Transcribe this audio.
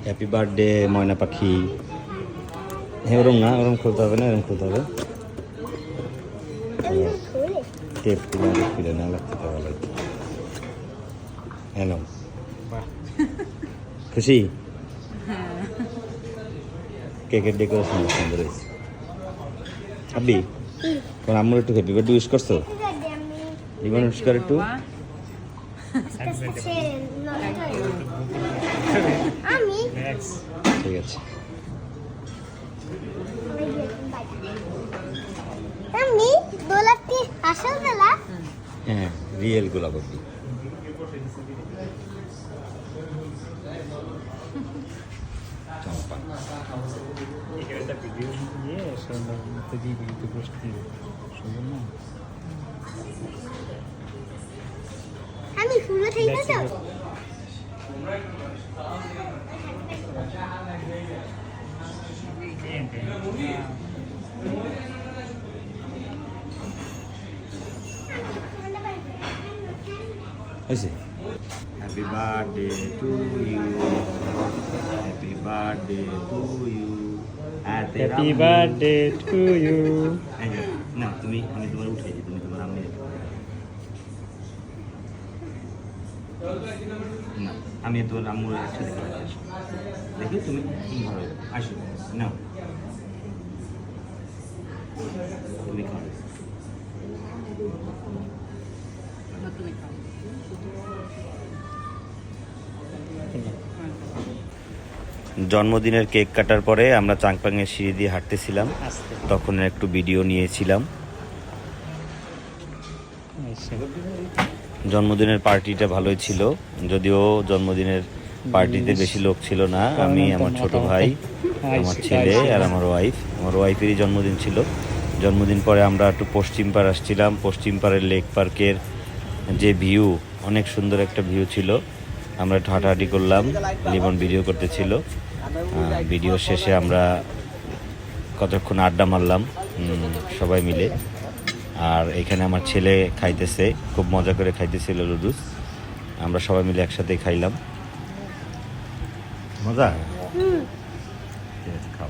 Happy birthday ময়না পাখি। হ্যাঁ ওরম না, ওরম খুলতে হবে না, এরম খুলতে হবে। টেপ খুলে না লাগতে পারবে। হ্যাঁ নাও। খুশি? কেকের ডেকোরেশন সুন্দর হয়েছে। আব্বি তোমার আম্মুর একটু হ্যাপি বার্থডে উইশ করছো? জীবন উইশ করে একটু। ঠিক আছে। হ্যাঁ রিয়েল গোলাপি। আমি ফুলে ঠিক আছে। হয়েছে। Happy birthday to you, happy birthday to you, happy birthday to you. না তুমি, আমি তোমার উঠে দিই, তুমি তোমার আম্মি না, আমি তোমার আম্মুর একসাথে করে আসো। দেখি তুমি ভালো আসো, নাও তুমি খাও। জন্মদিনের কেক কাটার পরে আমরা চাংপাংয়ের সিঁড়ি দিয়ে হাঁটতেছিলাম, তখন একটু ভিডিও নিয়েছিলাম। জন্মদিনের পার্টিটা ভালোই ছিল, যদিও জন্মদিনের পার্টিতে বেশি লোক ছিল না। আমি, আমার ছোট ভাই, আমার ছেলে আর আমার ওয়াইফেরই জন্মদিন ছিল। জন্মদিন পরে আমরা একটু পশ্চিম পাড় আসছিলাম। পশ্চিম পাড়ের লেক পার্কের যে ভিউ, অনেক সুন্দর একটা ভিউ ছিল। আমরা একটু হাঁটাহাঁটি করলাম, লিমন ভিডিও করতেছিল। ভিডিও শেষে আমরা কতক্ষণ আড্ডা মারলাম সবাই মিলে। আর এখানে আমার ছেলে খাইতেছে, খুব মজা করে খাইতেছিল লুডুস। আমরা সবাই মিলে একসাথে খাইলাম। মজা? ঠিক আছে, খাও।